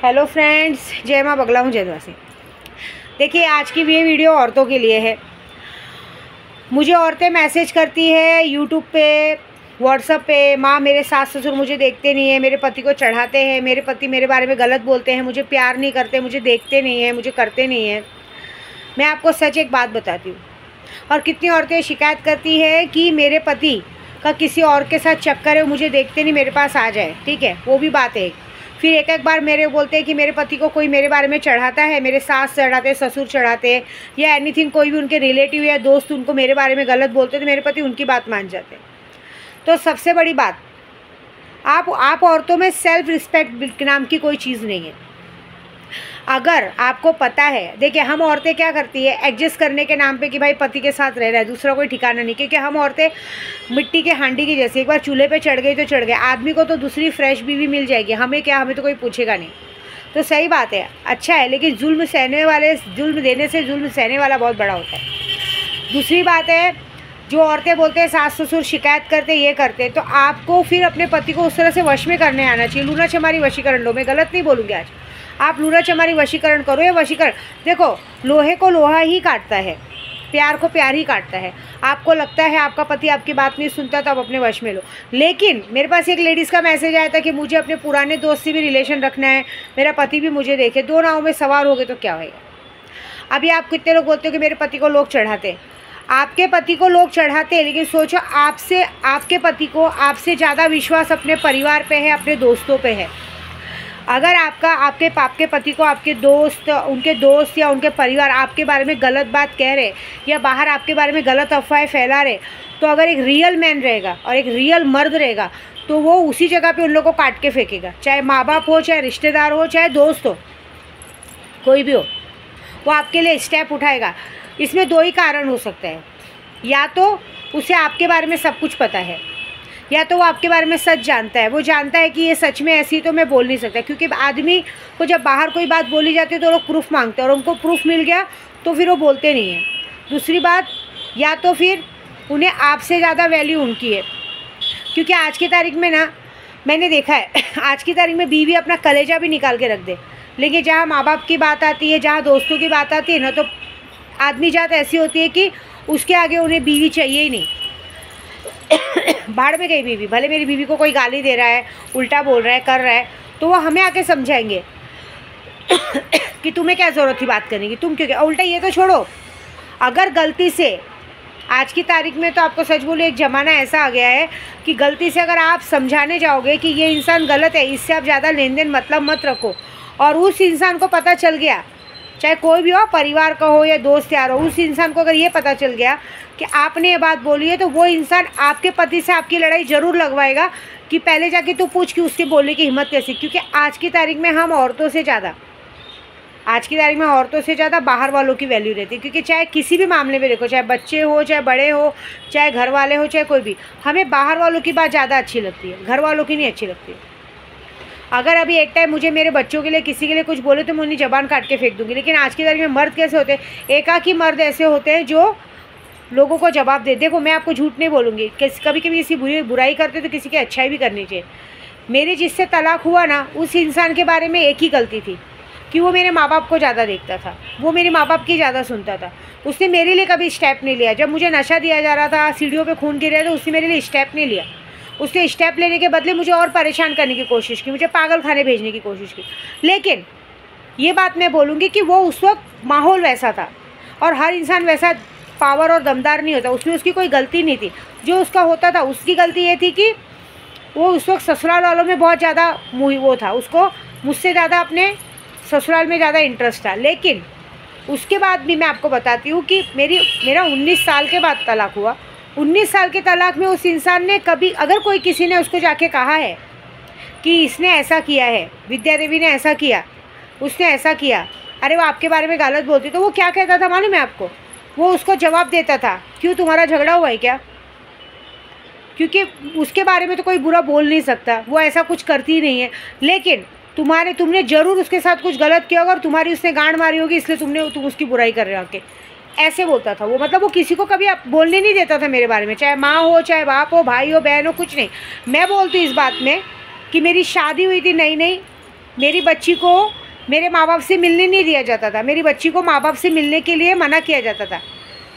Hello friends, जय माँ बगला हूँ जयवासी। देखिए, आज की ये वीडियो औरतों के लिए है। मुझे औरतें मैसेज करती है यूट्यूब पे, व्हाट्सएप पे, माँ मेरे सास ससुर मुझे देखते नहीं है, मेरे पति को चढ़ाते हैं, मेरे पति मेरे बारे में गलत बोलते हैं, मुझे प्यार नहीं करते, मुझे देखते नहीं हैं, मुझे करते नहीं हैं। मैं आपको सच एक बात बताती हूँ। और कितनी औरतें शिकायत करती है कि मेरे पति का किसी और के साथ चक्कर है, मुझे देखते नहीं, मेरे पास आ जाए। ठीक है, वो भी बात है। फिर एक एक बार मेरे बोलते हैं कि मेरे पति को कोई मेरे बारे में चढ़ाता है, मेरे सास चढ़ाते हैं, ससुर चढ़ाते हैं, या एनीथिंग, कोई भी उनके रिलेटिव या दोस्त उनको मेरे बारे में गलत बोलते हैं तो मेरे पति उनकी बात मान जाते हैं। तो सबसे बड़ी बात, आप औरतों में सेल्फ रिस्पेक्ट नाम की कोई चीज़ नहीं है। अगर आपको पता है, देखिए हम औरतें क्या करती है, एडजस्ट करने के नाम पे कि भाई पति के साथ रह रहा है, दूसरा कोई ठिकाना नहीं। क्योंकि हम औरतें मिट्टी के हांडी की जैसी, एक बार चूल्हे पे चढ़ गई तो चढ़ गए। आदमी को तो दूसरी फ्रेश बीवी मिल जाएगी, हमें क्या, हमें तो कोई पूछेगा नहीं। तो सही बात है, अच्छा है, लेकिन जुल्म देने से जुल्म सहने वाला बहुत बड़ा होता है। दूसरी बात है, जो औरतें बोलते हैं सास ससुर शिकायत करते, ये करते, तो आपको फिर अपने पति को उस तरह से वश में करने आना चाहिए। लूना चमारी वशीकरण लो, मैं गलत नहीं बोलूँगी आज। आप लूना चमारी वशीकरण करो, या वशीकरण, देखो लोहे को लोहा ही काटता है, प्यार को प्यार ही काटता है। आपको लगता है आपका पति आपकी बात नहीं सुनता तो आप अपने वश में लो। लेकिन मेरे पास एक लेडीज़ का मैसेज आया था कि मुझे अपने पुराने दोस्त से भी रिलेशन रखना है, मेरा पति भी मुझे देखे, दो नाव में सवार हो गए तो क्या होगा। अभी आप कितने लोग बोलते हो कि मेरे पति को लोग चढ़ाते हैं। आपके पति को लोग चढ़ाते हैं, लेकिन सोचो आपके पति को आपसे ज़्यादा विश्वास अपने परिवार पे है, अपने दोस्तों पे है। अगर आपके पति को उनके दोस्त या उनके परिवार आपके बारे में गलत बात कह रहे, या बाहर आपके बारे में गलत अफवाहें फैला रहे, तो अगर एक रियल मैन रहेगा और एक रियल मर्द रहेगा तो वो उसी जगह पे उन लोगों को काट के फेंकेगा। चाहे माँ बाप हो, चाहे रिश्तेदार हो, चाहे दोस्त हो, कोई भी हो, वो आपके लिए स्टेप उठाएगा। इसमें दो ही कारण हो सकते हैं, या तो उसे आपके बारे में सब कुछ पता है, या तो वो आपके बारे में सच जानता है। वो जानता है कि ये सच में ऐसी तो मैं बोल नहीं सकता। क्योंकि आदमी को जब बाहर कोई बात बोली जाती है तो लोग प्रूफ मांगते हैं, और उनको प्रूफ मिल गया तो फिर वो बोलते नहीं हैं। दूसरी बात, या तो फिर उन्हें आपसे ज़्यादा वैल्यू उनकी है। क्योंकि आज की तारीख में ना, मैंने देखा है आज की तारीख में बीवी अपना कलेजा भी निकाल के रख दे, लेकिन जहाँ माँ बाप की बात आती है, जहाँ दोस्तों की बात आती है ना, तो आदमी जात ऐसी होती है कि उसके आगे उन्हें बीवी चाहिए ही नहीं। भाड़ में गई बीवी, भले मेरी बीवी को कोई गाली दे रहा है, उल्टा बोल रहा है, कर रहा है, तो वो हमें आके समझाएंगे कि तुम्हें क्या ज़रूरत थी बात करने की, तुम क्यों, उल्टा ये तो छोड़ो। अगर गलती से, आज की तारीख में तो आपको सच बोलो, एक ज़माना ऐसा आ गया है कि गलती से अगर आप समझाने जाओगे कि ये इंसान गलत है, इससे आप ज़्यादा लेन देन मतलब मत रखो, और उस इंसान को पता चल गया, चाहे कोई भी हो, परिवार का हो या दोस्त यार हो, उस इंसान को अगर ये पता चल गया कि आपने ये बात बोली है, तो वो इंसान आपके पति से आपकी लड़ाई ज़रूर लगवाएगा कि पहले जाके तू पूछ कि उसके बोलने की हिम्मत कैसी। क्योंकि आज की तारीख में हम औरतों से ज़्यादा बाहर वालों की वैल्यू रहती है। क्योंकि चाहे किसी भी मामले में देखो, चाहे बच्चे हो, चाहे बड़े हो, चाहे घर वाले हो, चाहे कोई भी, हमें बाहर वालों की बात ज़्यादा अच्छी लगती है, घर वालों की नहीं अच्छी लगती है। अगर अभी एक टाइम मुझे मेरे बच्चों के लिए, किसी के लिए कुछ बोले तो मैं उन्हें ज़बान काट के फेंक दूंगी। लेकिन आज की तारीख में मर्द कैसे होते हैं, एकाकी मर्द ऐसे होते हैं जो लोगों को जवाब दे। देखो, मैं आपको झूठ नहीं बोलूँगी, कभी कभी किसी बुराई करते तो किसी की अच्छाई भी करनी चाहिए। मेरे जिससे तलाक हुआ ना, उस इंसान के बारे में एक ही गलती थी कि वो मेरे माँ बाप को ज़्यादा देखता था, वो मेरे माँ बाप की ज़्यादा सुनता था। उसने मेरे लिए कभी स्टेप नहीं लिया। जब मुझे नशा दिया जा रहा था, सीढ़ियों पे खून गिर रहा था, तो उसने मेरे लिए स्टेप नहीं लिया। उसने स्टेप लेने के बदले मुझे और परेशान करने की कोशिश की, मुझे पागल खाने भेजने की कोशिश की। लेकिन ये बात मैं बोलूँगी कि वो उस वक्त माहौल वैसा था, और हर इंसान वैसा पावर और दमदार नहीं होता। उसमें उसकी कोई गलती नहीं थी। जो उसका होता था, उसकी गलती ये थी कि वो उस वक्त ससुराल वालों में बहुत ज़्यादा वो था, उसको मुझसे ज़्यादा अपने ससुराल में ज़्यादा इंटरेस्ट था। लेकिन उसके बाद भी मैं आपको बताती हूँ कि मेरा 19 साल के बाद तलाक हुआ। 19 साल के तलाक में उस इंसान ने कभी, अगर कोई किसी ने उसको जाके कहा है कि इसने ऐसा किया है, विद्या देवी ने ऐसा किया, उसने ऐसा किया, अरे वो आपके बारे में गलत बोलती, तो वो क्या कहता था मालूम है आपको? वो उसको जवाब देता था, क्यों, तुम्हारा झगड़ा हुआ है क्या? क्योंकि उसके बारे में तो कोई बुरा बोल नहीं सकता, वो ऐसा कुछ करती ही नहीं है। लेकिन तुमने ज़रूर उसके साथ कुछ गलत किया होगा, और तुम्हारी उसने गांड मारी होगी, इसलिए तुम उसकी बुराई कर रहे हो आके। ऐसे बोलता था वो। मतलब वो किसी को कभी बोलने नहीं देता था मेरे बारे में, चाहे माँ हो, चाहे बाप हो, भाई हो, बहन हो, कुछ नहीं। मैं बोलती हूँ इस बात में कि मेरी शादी हुई थी नई नई, मेरी बच्ची को मेरे माँ बाप से मिलने नहीं दिया जाता था, मेरी बच्ची को माँ बाप से मिलने के लिए मना किया जाता था।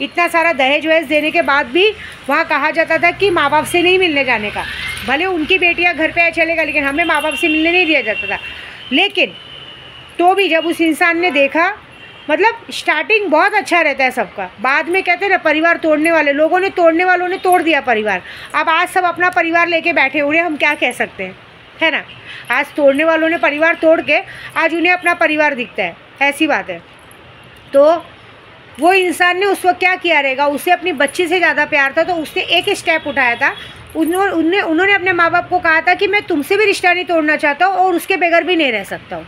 इतना सारा दहेज वहेज देने के बाद भी वहाँ कहा जाता था कि माँ बाप से नहीं मिलने जाने का, भले उनकी बेटियाँ घर पे चलेगा लेकिन हमें माँ बाप से मिलने नहीं दिया जाता था। लेकिन तो भी जब उस इंसान ने देखा, मतलब स्टार्टिंग बहुत अच्छा रहता है सबका, बाद में कहते हैं ना परिवार तोड़ने वाले लोगों ने, तोड़ने वालों ने तोड़ दिया परिवार। अब आज सब अपना परिवार लेके बैठे हुए, हम क्या कह सकते हैं, है ना। आज तोड़ने वालों ने परिवार तोड़ के आज उन्हें अपना परिवार दिखता है, ऐसी बात है। तो वो इंसान ने उस वक्त क्या किया रहेगा, उसे अपनी बच्ची से ज़्यादा प्यार था, तो उसने एक स्टेप उठाया था। उन्होंने अपने माँ बाप को कहा था कि मैं तुमसे भी रिश्ता नहीं तोड़ना चाहता हूँ और उसके बगैर भी नहीं रह सकता हूँ,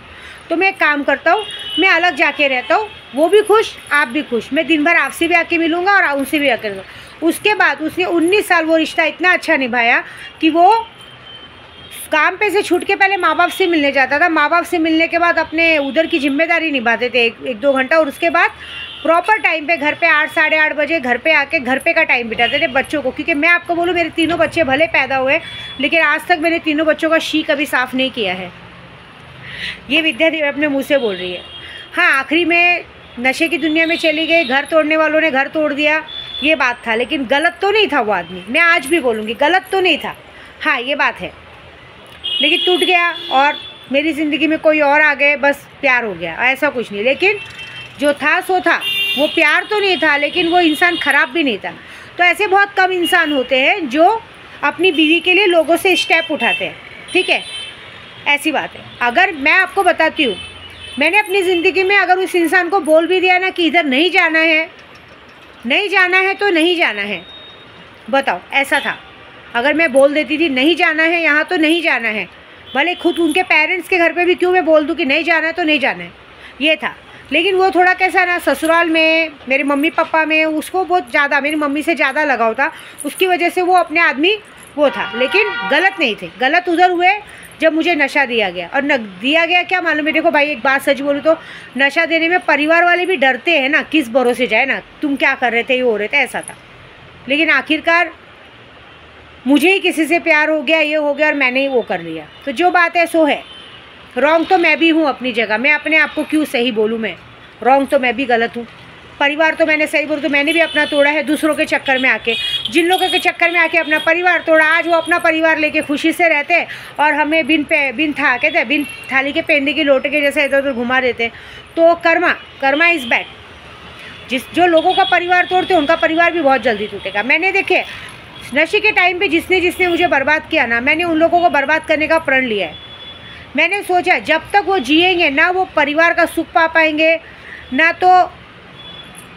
तो मैं एक काम करता हूँ, मैं अलग जाके रहता हूँ, वो भी खुश आप भी खुश, मैं दिन भर आपसे भी आके मिलूँगा और उनसे भी आकर। उसके बाद उसने 19 साल वो रिश्ता इतना अच्छा निभाया कि वो काम पे से छूट के पहले माँ बाप से मिलने जाता था, माँ बाप से मिलने के बाद अपने उधर की जिम्मेदारी निभाते थे एक दो घंटा, और उसके बाद प्रॉपर टाइम पे घर पे 8 साढ़े 8 बजे घर पे आके घर पे का टाइम बिताते थे बच्चों को। क्योंकि मैं आपको बोलूँ, मेरे तीनों बच्चे भले पैदा हुए लेकिन आज तक मैंने तीनों बच्चों का शी कभी साफ़ नहीं किया है। ये विद्या देवी अपने मुँह से बोल रही है। हाँ, आखिरी में नशे की दुनिया में चली गई, घर तोड़ने वालों ने घर तोड़ दिया, ये बात था, लेकिन गलत तो नहीं था वो आदमी। मैं आज भी बोलूँगी गलत तो नहीं था, हाँ ये बात है, लेकिन टूट गया और मेरी ज़िंदगी में कोई और आ गए, बस प्यार हो गया, ऐसा कुछ नहीं। लेकिन जो था सो था, वो प्यार तो नहीं था लेकिन वो इंसान ख़राब भी नहीं था। तो ऐसे बहुत कम इंसान होते हैं जो अपनी बीवी के लिए लोगों से स्टेप उठाते हैं, ठीक है, ऐसी बात है। अगर मैं आपको बताती हूँ, मैंने अपनी ज़िंदगी में अगर उस इंसान को बोल भी दिया ना कि इधर नहीं जाना है, नहीं जाना है तो नहीं जाना है, बताओ, ऐसा था। अगर मैं बोल देती थी नहीं जाना है यहाँ तो नहीं जाना है, भले खुद उनके पेरेंट्स के घर पे भी क्यों मैं बोल दूँ कि नहीं जाना है तो नहीं जाना है, ये था। लेकिन वो थोड़ा कैसा ना, ससुराल में मेरे मम्मी पापा में उसको बहुत ज़्यादा मेरी मम्मी से ज़्यादा लगाव था, उसकी वजह से वो अपने आदमी वो था। लेकिन गलत नहीं थे, गलत उधर हुए जब मुझे नशा दिया गया। और न दिया गया क्या मालूम है, देखो भाई एक बात सच बोलूँ तो नशा देने में परिवार वाले भी डरते हैं ना, किस भरोसे जाए ना, तुम क्या कर रहे थे, ये हो रहे थे, ऐसा था। लेकिन आखिरकार मुझे ही किसी से प्यार हो गया, ये हो गया और मैंने ही वो कर लिया। तो जो बात है सो है, रॉन्ग तो मैं भी हूँ अपनी जगह, मैं अपने आप को क्यों सही बोलूँ, मैं रॉन्ग तो मैं भी गलत हूँ। परिवार तो मैंने सही बोलूँ तो मैंने भी अपना तोड़ा है दूसरों के चक्कर में आके, जिन लोगों के चक्कर में आके अपना परिवार तोड़ा, आज वो अपना परिवार लेके खुशी से रहते हैं और हमें बिन थाली के पेंडे की लोटे के जैसे इधर उधर घुमा देते। तो कर्मा इज़ बैड। जो लोगों का परिवार तोड़ते उनका परिवार भी बहुत जल्दी टूटेगा। मैंने देखे नशे के टाइम पे जिसने मुझे बर्बाद किया ना, मैंने उन लोगों को बर्बाद करने का प्रण लिया है। मैंने सोचा जब तक वो जिएंगे ना वो परिवार का सुख पा पाएंगे, ना तो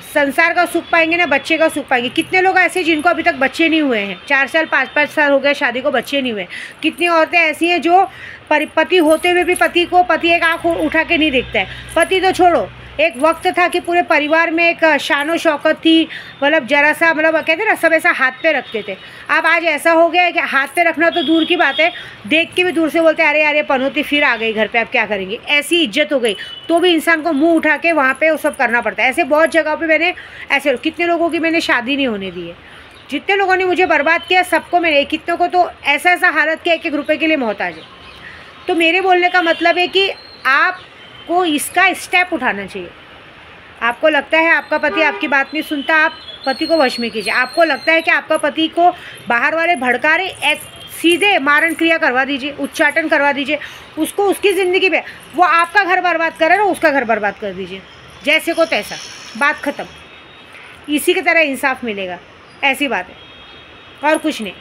संसार का सुख पाएंगे, ना बच्चे का सुख पाएंगे। कितने लोग ऐसे जिनको अभी तक बच्चे नहीं हुए हैं, 4 साल 5-5 साल हो गए शादी को, बच्चे नहीं हुए। कितनी औरतें ऐसी हैं जो पति होते हुए भी पति एक आँख उठा के नहीं देखता है। पति तो छोड़ो, एक वक्त था कि पूरे परिवार में एक शानो शौकत थी, मतलब जरा सा, मतलब कहते ना सब ऐसा हाथ पे रखते थे। अब आज ऐसा हो गया है कि हाथ पे रखना तो दूर की बात है, देख के भी दूर से बोलते अरे यार पनौती फिर आ गई घर पे, अब क्या करेंगे, ऐसी इज्जत हो गई। तो भी इंसान को मुंह उठा के वहाँ पे वो सब करना पड़ता है। ऐसे बहुत जगह पे मैंने ऐसे कितने लोगों की मैंने शादी नहीं होने दी है, जितने लोगों ने मुझे बर्बाद किया सबको मैंने, कितनों को तो ऐसा हालत किया 1-1 रुपये के लिए मोहताज है। तो मेरे बोलने का मतलब है कि आपको इसका स्टेप उठाना चाहिए। आपको लगता है आपका पति आपकी बात नहीं सुनता, आप पति को वश में कीजिए। आपको लगता है कि आपका पति को बाहर वाले भड़का रहे, सीधे मारण क्रिया करवा दीजिए, उच्चाटन करवा दीजिए उसको, उसकी ज़िंदगी में वो आपका घर बर्बाद कर रहा है, उसका घर बर्बाद कर दीजिए, जैसे को तैसा, बात ख़त्म। इसी की तरह इंसाफ मिलेगा, ऐसी बात है और कुछ नहीं।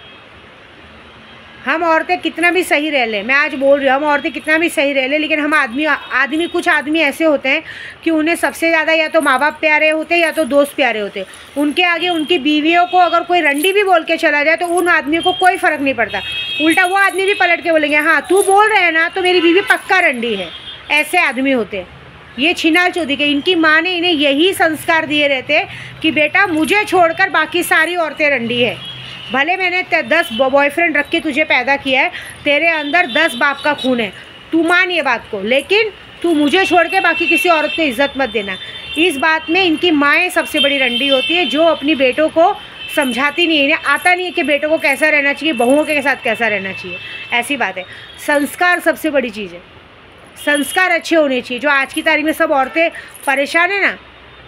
हम औरतें कितना भी सही रह लें, मैं आज बोल रही हूँ, हम औरतें कितना भी सही रह लें, लेकिन हम आदमी कुछ आदमी ऐसे होते हैं कि उन्हें सबसे ज़्यादा या तो माँ बाप प्यारे होते हैं या तो दोस्त प्यारे होते हैं। उनके आगे उनकी बीवियों को अगर कोई रंडी भी बोल के चला जाए तो उन आदमियों को कोई फ़र्क नहीं पड़ता, उल्टा वो आदमी भी पलट के बोलेंगे हाँ तू बोल रहे हैं ना तो मेरी बीवी पक्का रंडी है। ऐसे आदमी होते हैं ये छिनाल चौधरी के। इनकी माँ ने इन्हें यही संस्कार दिए रहते कि बेटा मुझे छोड़कर बाकी सारी औरतें रंडी है, भले मैंने 10 बॉयफ्रेंड रख के तुझे पैदा किया है, तेरे अंदर 10 बाप का खून है, तू मान ये बात को, लेकिन तू मुझे छोड़ के बाकी किसी औरत को इज्जत मत देना। इस बात में इनकी माएँ सबसे बड़ी रंडी होती है, जो अपनी बेटों को समझाती नहीं है, इन्हें आता नहीं है कि बेटों को कैसा रहना चाहिए, बहुओं के साथ कैसा रहना चाहिए। ऐसी बात है, संस्कार सबसे बड़ी चीज़ है, संस्कार अच्छे होने चाहिए। जो आज की तारीख में सब औरतें परेशान है ना,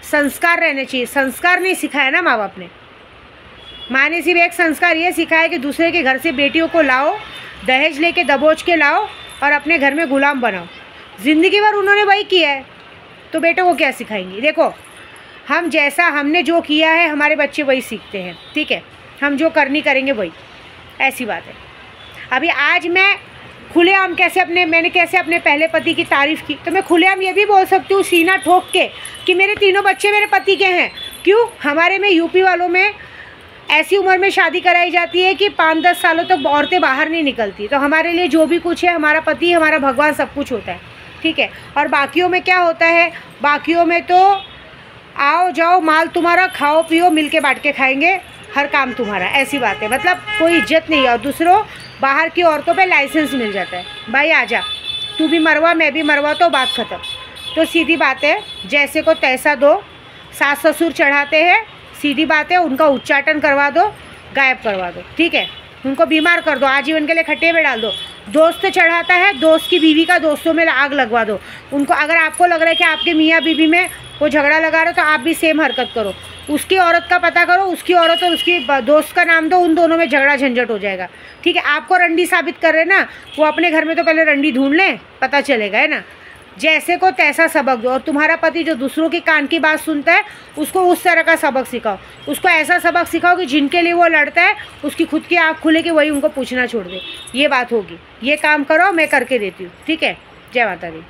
संस्कार रहने चाहिए। संस्कार नहीं सिखाया ना माँ बाप ने। माँ ने सिर्फ एक संस्कार ये सिखाया कि दूसरे के घर से बेटियों को लाओ, दहेज लेके दबोच के लाओ और अपने घर में गुलाम बनाओ। ज़िंदगी भर उन्होंने वही किया है, तो बेटों को क्या सिखाएंगी? देखो, हम जैसा हमने जो किया है हमारे बच्चे वही सीखते हैं, ठीक है। हम जो करनी करेंगे वही, ऐसी बात है। अभी आज मैं खुलेआम मैंने कैसे अपने पहले पति की तारीफ़ की, तो मैं खुलेआम ये भी बोल सकती हूँ सीना ठोक के कि मेरे तीनों बच्चे मेरे पति के हैं। क्यों? हमारे में यूपी वालों में ऐसी उम्र में शादी कराई जाती है कि 5-10 सालों तक औरतें बाहर नहीं निकलती। तो हमारे लिए जो भी कुछ है, हमारा पति, हमारा भगवान, सब कुछ होता है, ठीक है। और बाकियों में क्या होता है? बाकियों में तो आओ जाओ, माल तुम्हारा, खाओ पियो, मिल के बांट के खाएंगे, हर काम तुम्हारा, ऐसी बात है। मतलब कोई इज्जत नहीं है। और दूसरों बाहर की औरतों पे लाइसेंस मिल जाता है, भाई आजा, तू भी मरवा मैं भी मरवा, तो बात ख़त्म। तो सीधी बात है, जैसे को तैसा दो। सास ससुर चढ़ाते हैं, सीधी बात है, उनका उच्चाटन करवा दो, गायब करवा दो, ठीक है। उनको बीमार कर दो, आजीवन के लिए खट्टे में डाल दो। दोस्त चढ़ाता है, दोस्त की बीवी का दोस्तों में आग लगवा दो उनको। अगर आपको लग रहा है कि आपके मियाँ बीवी में वो झगड़ा लगा रहे हो, तो आप भी सेम हरकत करो। उसकी औरत का पता करो, उसकी औरत और उसकी दोस्त का नाम दो, उन दोनों में झगड़ा झंझट हो जाएगा, ठीक है। आपको रंडी साबित कर रहे ना, वो अपने घर में तो पहले रंडी ढूंढ लें, पता चलेगा, है ना। जैसे को तैसा सबक दो। और तुम्हारा पति जो दूसरों की कान की बात सुनता है, उसको उस तरह का सबक सिखाओ। उसको ऐसा सबक सिखाओ कि जिनके लिए वो लड़ता है उसकी खुद की आँख खुले कि वही उनको पूछना छोड़ दे। ये बात होगी, ये काम करो, मैं करके देती हूँ, ठीक है। जय माता दी।